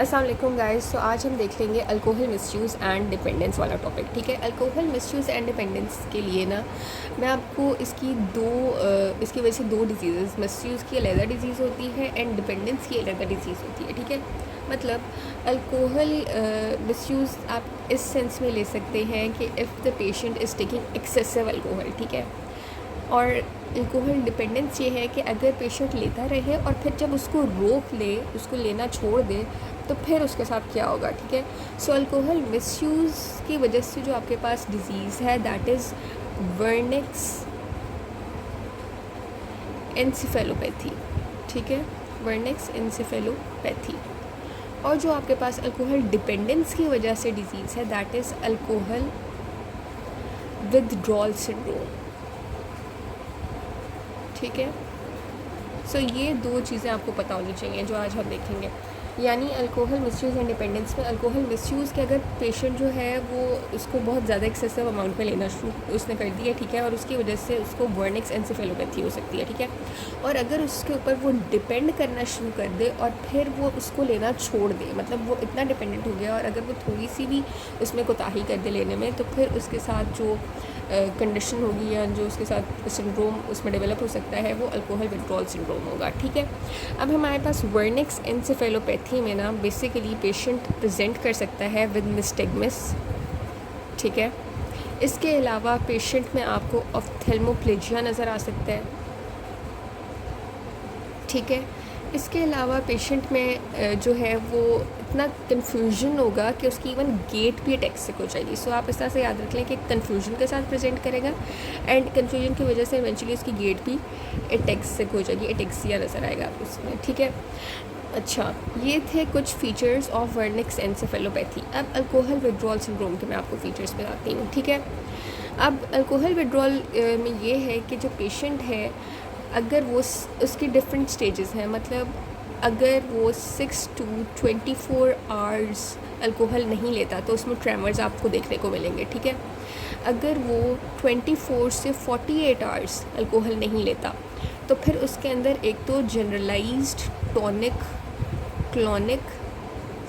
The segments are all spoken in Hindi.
अस्सलाम वालेकुम गाइस। तो आज हम देख लेंगे अल्कोहल मिसयूज़ एंड डिपेंडेंस वाला टॉपिक। ठीक है, अल्कोहल मिसयूज़ एंड डिपेंडेंस के लिए ना मैं आपको इसकी वजह से दो डिजीज़, मिसयूज़ की अलग डिजीज़ होती है एंड डिपेंडेंस की अलग डिजीज़ होती है। ठीक है, मतलब अल्कोहल मिसयूज़ आप इस सेंस में ले सकते हैं कि if the patient is taking excessive alcohol. ठीक है, और अल्कोहल डिपेंडेंस ये है कि अगर पेशेंट लेता रहे और फिर जब उसको रोक ले, उसको लेना छोड़ दे, तो फिर उसके साथ क्या होगा। ठीक है, सो अल्कोहल मिसयूज़ की वजह से जो आपके पास डिज़ीज़ है दैट इज़ वर्निक्स एनसेफेलोपैथी। ठीक है, वर्निक्स एनसेफेलोपैथी। और जो आपके पास अल्कोहल डिपेंडेंस की वजह से डिज़ीज़ है that is alcohol withdrawal syndrome. ठीक है, सो ये दो चीज़ें आपको पता होनी चाहिए जो आज हम देखेंगे। यानी अल्कोहल मिसयूज़ एंड डिपेंडेंस में अल्कोहल मिसयूज़ के अगर पेशेंट जो है वो उसको बहुत ज़्यादा एक्सेसिव अमाउंट में लेना उसने कर दिया। ठीक है, और उसकी वजह से उसको वर्निक्स एनसेफेलोपैथी हो सकती है। ठीक है, और अगर उसके ऊपर वो डिपेंड करना शुरू कर दे और फिर वो उसको लेना छोड़ दे, मतलब वो इतना डिपेंडेंट हो गया और अगर वो थोड़ी सी भी उसमें कोताही कर दे लेने में, तो फिर उसके साथ जो कंडीशन होगी या जो उसके साथ सिंड्रोम उसमें डेवलप हो सकता है वो अल्कोहल विथड्रॉल सिंड्रोम होगा। ठीक है, अब हमारे पास वर्निक्स एनसेफेलोपैथी में ना बेसिकली पेशेंट प्रेजेंट कर सकता है विद निस्टैग्मस। ठीक है, इसके अलावा पेशेंट में आपको ऑफ्थेल्मोप्लेजिया नज़र आ सकता है। ठीक है, इसके अलावा पेशेंट में जो है वो इतना कन्फ्यूजन होगा कि उसकी इवन गेट भी अटैक्सिक हो जाएगी। सो आप इस तरह से याद रख लें कि कन्फ्यूजन के साथ प्रेजेंट करेगा एंड कन्फ्यूजन की वजह से इवेंचुअली उसकी गेट भी अटैक्सिक हो जाएगी, एटेक्सिया नज़र आएगा उसमें। ठीक है, अच्छा, ये थे कुछ फीचर्स ऑफ वर्निक्स एनसेफेलोपैथी। अब अल्कोहल विथड्रॉल सिंड्रोम के मैं आपको फीचर्स बताती हूँ। ठीक है, अब अल्कोहल विथड्रॉल में ये है कि जो पेशेंट है अगर वो उसकी डिफरेंट स्टेजेस हैं, मतलब अगर वो 6 to 24 आवर्स अल्कोहल नहीं लेता तो उसमें ट्रेमर्स आपको देखने को मिलेंगे। ठीक है, अगर वो 24 से 48 आवर्स अल्कोहल नहीं लेता तो फिर उसके अंदर एक तो जनरलाइज्ड टॉनिक क्लॉनिक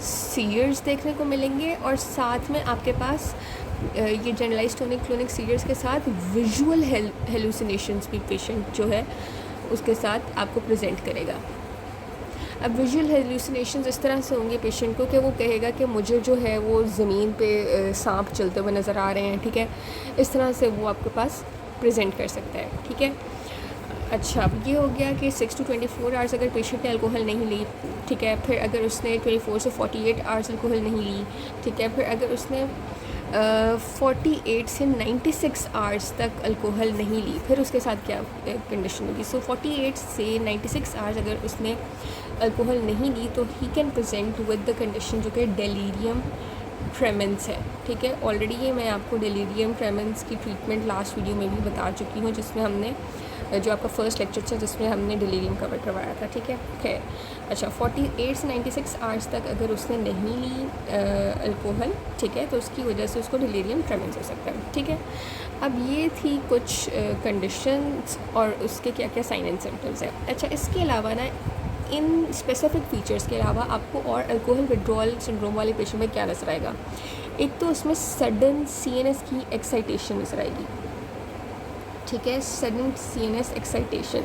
सीयर्स देखने को मिलेंगे और साथ में आपके पास ये जनरलाइज टॉनिक क्लोनिक सीरियस के साथ विजुअल हेलुसिनेशंस भी पेशेंट जो है उसके साथ आपको प्रेजेंट करेगा। अब विजुअल हेलुसिनेशंस इस तरह से होंगे पेशेंट को कि वो कहेगा कि मुझे जो है वो ज़मीन पे सांप चलते हुए नज़र आ रहे हैं। ठीक है, इस तरह से वो आपके पास प्रेजेंट कर सकता है। ठीक है, अच्छा, अब ये हो गया कि 6 to 24 आवर्स अगर पेशेंट ने अल्कोहल नहीं ली। ठीक है, फिर अगर उसने 24 से 48 आवर्स अल्कोहल नहीं ली। ठीक है, फिर अगर उसने 48 से 96 आवर्स तक अल्कोहल नहीं ली, फिर उसके साथ क्या कंडीशन होगी। सो 48 से 96 आवर्स अगर उसने अल्कोहल नहीं ली तो he can present with the condition जो कि डेलीरियम ट्रेमेंस है। ठीक है, ऑलरेडी ये मैं आपको डेलीरियम ट्रेमेंस की ट्रीटमेंट लास्ट वीडियो में भी बता चुकी हूँ, जिसमें हमने जो आपका फर्स्ट लेक्चर था जिसमें हमने डिलीरियम कवर करवाया था। ठीक है, खैर, अच्छा, 48 से 96 आवर्स तक अगर उसने नहीं ली अल्कोहल, ठीक है, तो उसकी वजह से उसको डिलीरियम ट्रेमेंस हो सकता है। ठीक है, अब ये थी कुछ कंडीशंस और उसके क्या क्या साइन एंड सिम्टम्स है। अच्छा, इसके अलावा ना इन स्पेसिफिक फीचर्स के अलावा आपको और अल्कोहल विथड्रॉल सिंड्रोम वाले पेशेंट में क्या नज़र आएगा। एक तो उसमें सडन CNS की एक्साइटेशन नज़र आएगी। ठीक है, सडन CNS एक्साइटेशन।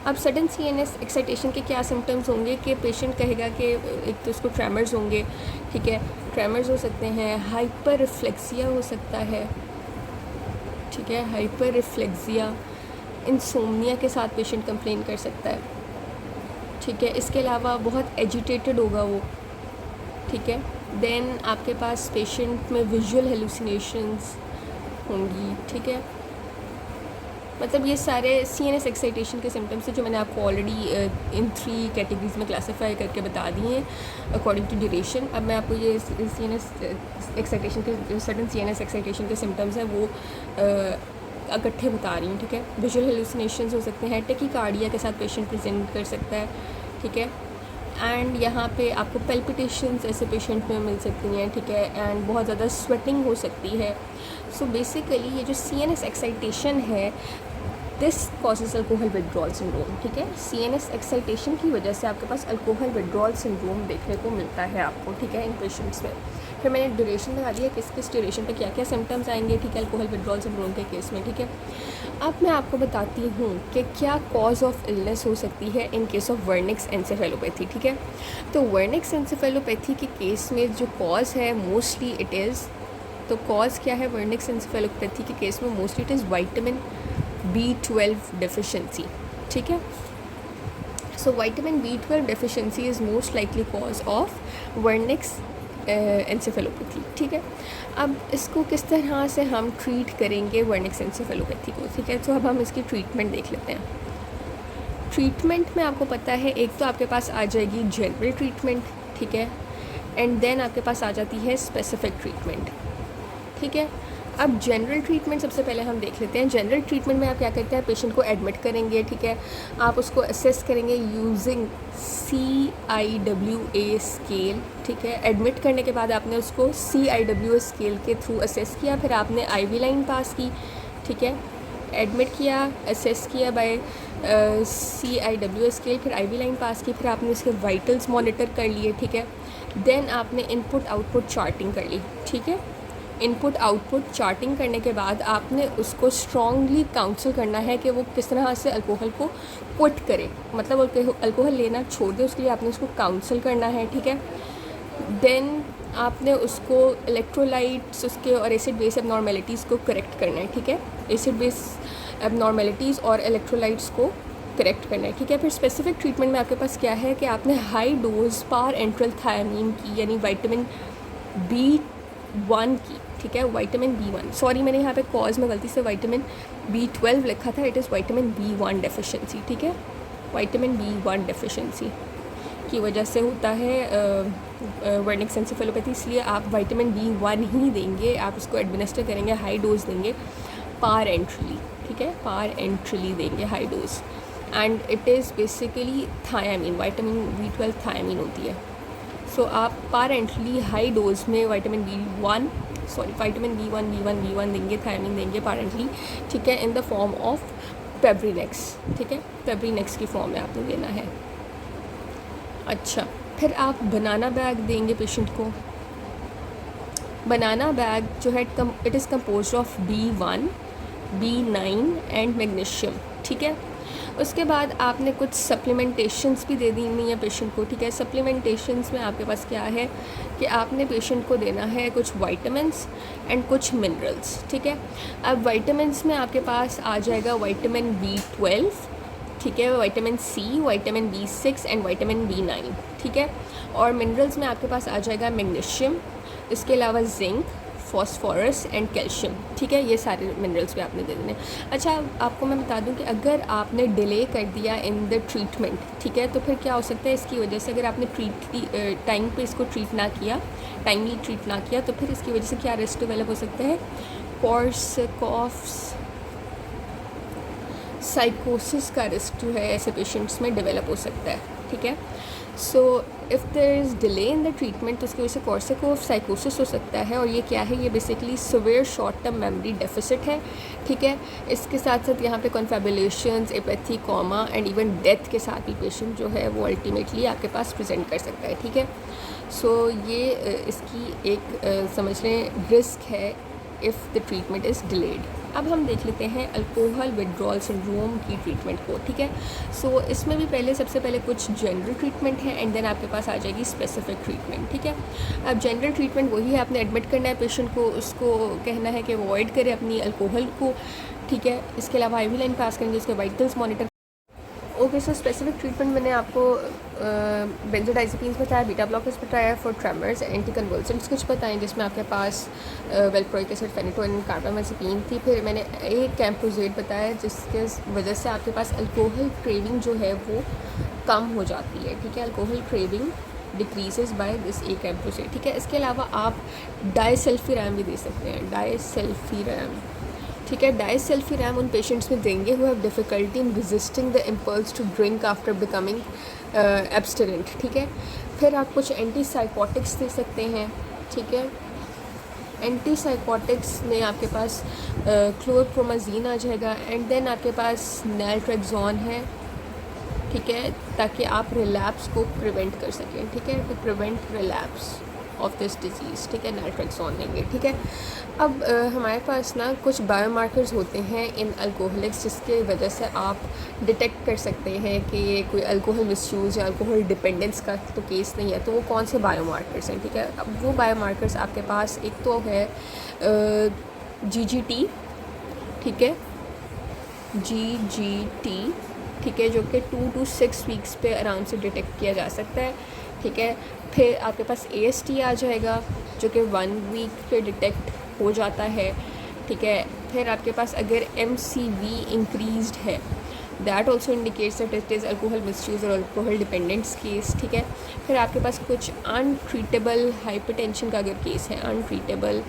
अब सडन CNS एक्साइटेशन के क्या सिम्टम्स होंगे कि पेशेंट कहेगा कि एक तो उसको ट्रेमर्स होंगे। ठीक है, ट्रेमर्स हो सकते हैं, हाइपर रिफ्लेक्सिया हो सकता है। ठीक है, हाइपर रिफ्लेक्सिया, इंसोम्निया के साथ पेशेंट कंप्लेन कर सकता है। ठीक है, इसके अलावा बहुत एजिटेटेड होगा वो। ठीक है, देन आपके पास पेशेंट में विजुअल हेलुसिनेशंस होंगी। ठीक है, मतलब ये सारे CNS एक्साइटेशन के सिम्टम्स हैं जो मैंने आपको ऑलरेडी इन 3 कैटेगरीज में क्लासीफाई करके बता दिए हैं अकॉर्डिंग टू ड्यूरेशन। अब मैं आपको ये CNS एक्साइटेशन के जो सडन CNS एक्साइटेशन के सिम्टम्स हैं वो इकट्ठे बता रही हूँ। ठीक है, विजुअल हेलुसिनेशंस हो सकते हैं, टेकिकार्डिया के साथ पेशेंट प्रेजेंट कर सकता है। ठीक है, एंड यहाँ पे आपको पेल्पिटेशंस ऐसे पेशेंट में मिल सकती हैं। ठीक है, एंड बहुत ज़्यादा स्वेटिंग हो सकती है। सो बेसिकली ये जो CNS एक्साइटेशन है this causes alcohol withdrawal syndrome, ठीक है। CNS एक्साइटेशन की वजह से आपके पास अल्कोहल विड्रॉल सिंड्रोम देखने को मिलता है आपको, ठीक है, इन पेशेंट्स में। फिर मैंने ड्यूरेशन बता दिया किस किस ड्यूरेशन पे क्या क्या सिम्टम्स आएंगे, ठीक है, अल्कोहल विड्रॉल सिंड्रोम के केस में, ठीक है। अब मैं आपको बताती हूँ कि क्या कॉज ऑफ इलनेस हो सकती है in case of Wernicke's encephalopathy, ठीक है। तो वर्निक्स एंसेफेलोपैथी के केस में जो कॉज है मोस्टली इट इज़, तो कॉज क्या है वर्निक्स एंसेफेलोपैथी के केस में, mostly it is vitamin B12 deficiency, ठीक है। So vitamin B12 deficiency is most likely cause of Wernicke's encephalopathy, ठीक है। अब इसको किस तरह से हम ट्रीट करेंगे वर्निक्स एंसेफेलोपैथी को, ठीक है। तो अब हम इसकी ट्रीटमेंट देख लेते हैं। ट्रीटमेंट में आपको पता है एक तो आपके पास आ जाएगी जनरल ट्रीटमेंट, ठीक है, एंड देन आपके पास आ जाती है स्पेसिफिक ट्रीटमेंट, ठीक है। अब जनरल ट्रीटमेंट सबसे पहले हम देख लेते हैं। जनरल ट्रीटमेंट में आप क्या करते हैं, पेशेंट को एडमिट करेंगे, ठीक है। आप उसको असेस करेंगे यूजिंग CIWA स्केल, ठीक है। एडमिट करने के बाद आपने उसको CIWA स्केल के थ्रू असेस किया, फिर आपने IV लाइन पास की, ठीक है। एडमिट किया, असेस किया बाय CIWA स्केल, फिर IV लाइन पास की, फिर आपने उसके वाइटल्स मॉनिटर कर लिए, ठीक है। देन आपने इनपुट आउटपुट चार्टिंग कर ली, ठीक है। इनपुट आउटपुट चार्टिंग करने के बाद आपने उसको स्ट्रॉन्गली काउंसल करना है कि वो किस तरह से अल्कोहल को क्विट करे, मतलब अल्कोहल लेना छोड़ दे, उसके लिए आपने उसको काउंसल करना है, ठीक है। देन आपने उसको इलेक्ट्रोलाइट्स उसके और एसिड बेस एबनॉर्मेलिटीज़ को करेक्ट करना है, ठीक है। एसिड बेस एबनॉर्मेलिटीज़ और इलेक्ट्रोलाइट्स को करेक्ट करना है, ठीक है। फिर स्पेसिफिक ट्रीटमेंट में आपके पास क्या है कि आपने हाई डोज पार एंट्रल थायामीन की, यानी विटामिन B1 की, ठीक है, विटामिन B1, सॉरी मैंने यहाँ पे कॉज में गलती से विटामिन B12 लिखा था, it is vitamin B1 deficiency, ठीक है। विटामिन B1 डेफिशिएंसी की वजह से होता है वर्निक्स एंसेफेलोपैथी, इसलिए आप विटामिन B1 ही देंगे, आप उसको एडमिनिस्टर करेंगे, हाई डोज देंगे पार एंट्रली, ठीक है, पार एंट्रली देंगे high dose, and it is basically thiamine, vitamin B12 thiamine होती है। सो आप पार एंट्रली हाई डोज में विटामिन B1 देंगे, थायामीन देंगे पार एंट्रली, ठीक है, in the form of Pabrinex, ठीक है, पेब्रिनेक्स की फॉर्म में आपने देना है। अच्छा, फिर आप बनाना बैग देंगे पेशेंट को। बनाना बैग जो है it is compose of B1, B9 and magnesium, ठीक है। उसके बाद आपने कुछ सप्लीमेंटेशंस भी दे देनी है पेशेंट को, ठीक है। सप्लीमेंटेशंस में आपके पास क्या है कि आपने पेशेंट को देना है कुछ विटामिन्स एंड कुछ मिनरल्स, ठीक है। अब विटामिन्स में आपके पास आ जाएगा विटामिन B12, ठीक है, vitamin C, vitamin B6 and vitamin B9, ठीक है। और मिनरल्स में आपके पास आ जाएगा मैग्नीशियम, इसके अलावा जिंक, फॉस्फोरस एंड कैल्शियम, ठीक है। ये सारे मिनरल्स भी आपने दे देने। अच्छा, आपको मैं बता दूं कि अगर आपने डिले कर दिया इन द ट्रीटमेंट, ठीक है, तो फिर क्या हो सकता है इसकी वजह से, अगर आपने टाइम पे इसको ट्रीट ना किया, टाइमली ट्रीट ना किया, तो फिर इसकी वजह से क्या रिस्क डेवलप हो सकता है, कॉर्सकॉफ्स साइकोसिस का रिस्क जो है ऐसे पेशेंट्स में डेवलप हो सकता है, ठीक है। So if there is delay in the treatment तो उसकी वजह से कॉर्सकॉफ साइकोसिस हो सकता है, और ये क्या है, ये basically severe short term memory deficit है, ठीक है। इसके साथ साथ यहाँ पे confabulations, apathy, coma and even death के साथ भी पेशेंट जो है वो अल्टीमेटली आपके पास प्रेजेंट कर सकता है, ठीक है। सो ये इसकी एक समझ लें रिस्क है if the treatment is delayed. अब हम देख लेते हैं अल्कोहल विड्रॉल सिंड्रोम की ट्रीटमेंट को, ठीक है। सो इसमें भी सबसे पहले कुछ जनरल ट्रीटमेंट है एंड देन आपके पास आ जाएगी स्पेसिफिक ट्रीटमेंट, ठीक है। अब जनरल ट्रीटमेंट वही है, आपने एडमिट करना है पेशेंट को, उसको कहना है कि अवॉइड करे अपनी अल्कोहल को, ठीक है। इसके अलावा IV लाइन पास करेंगे, उसके vitals monitor. Okay, so specific treatment मैंने आपको बेंजोडाइज़ेपिन्स बताया, बीटा ब्लॉकर्स बताया फॉर ट्रेमर्स, एंटी कन्वल्सेंट्स कुछ बताएं जिसमें आपके पास वेलप्रोइक एसिड, फेनिटोइन, कार्बामेज़ेपिन थी। फिर मैंने एक कैम्प्रोजेट बताया जिसके वजह से आपके पास अल्कोहल क्रेविंग जो है वो कम हो जाती है, ठीक है। Alcohol craving decreases by this acamprosate, ठीक है। इसके अलावा आप डाइसल्फिराम भी दे सकते हैं, डाइसल्फिराम, ठीक है। डाइसल्फिराम उन पेशेंट्स में देंगे who have difficulty in resisting the impulse to drink after becoming abstinent, ठीक है। फिर आप कुछ एंटीसाइकोटिक्स दे सकते हैं, ठीक है। एंटीसाइकोटिक्स में आपके पास क्लोरप्रोमाजीन आ जाएगा, एंड देन आपके पास नैल्ट्रेक्सोन है, ठीक है, ताकि आप रिलैप्स को प्रिवेंट कर सकें, ठीक है, to prevent relapse of this disease, ठीक है, नैल्ट्रेक्सोन देंगे, ठीक है। अब हमारे पास ना कुछ बायोमार्कर्स होते हैं इन अल्कोहलिक्स जिसके वजह से आप डिटेक्ट कर सकते हैं कि ये कोई अल्कोहल मिसयूज़ या अल्कोहल डिपेंडेंस का तो केस नहीं है। तो वो कौन से बायोमार्कर्स हैं, ठीक है। अब वो बायोमार्कर्स आपके पास एक तो है GGT, ठीक है, GGT, ठीक है, जो कि 2 to 6 वीक्स पे आराम से डिटेक्ट किया जा सकता है, ठीक है। फिर आपके पास AST आ जाएगा जो कि 1 वीक पे डिटेक्ट हो जाता है, ठीक है। फिर आपके पास अगर MCV इंक्रीज्ड है, that also indicates that it is alcohol misuse और अल्कोहल डिपेंडेंस केस, ठीक है। फिर आपके पास कुछ अनट्रीटेबल हाइपरटेंशन का अगर केस है, अनट्रीटेबल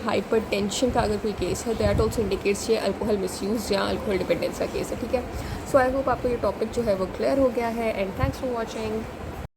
हाइपरटेंशन का अगर कोई केस है, दैट ऑल्सो इंडिकेट्स ये अल्कोहल मिसयूज़ या अल्कोहल डिपेंडेंस का केस है, ठीक है। सो आई होप आपको ये टॉपिक जो है वो क्लियर हो गया है, एंड थैंक्स फॉर वॉचिंग।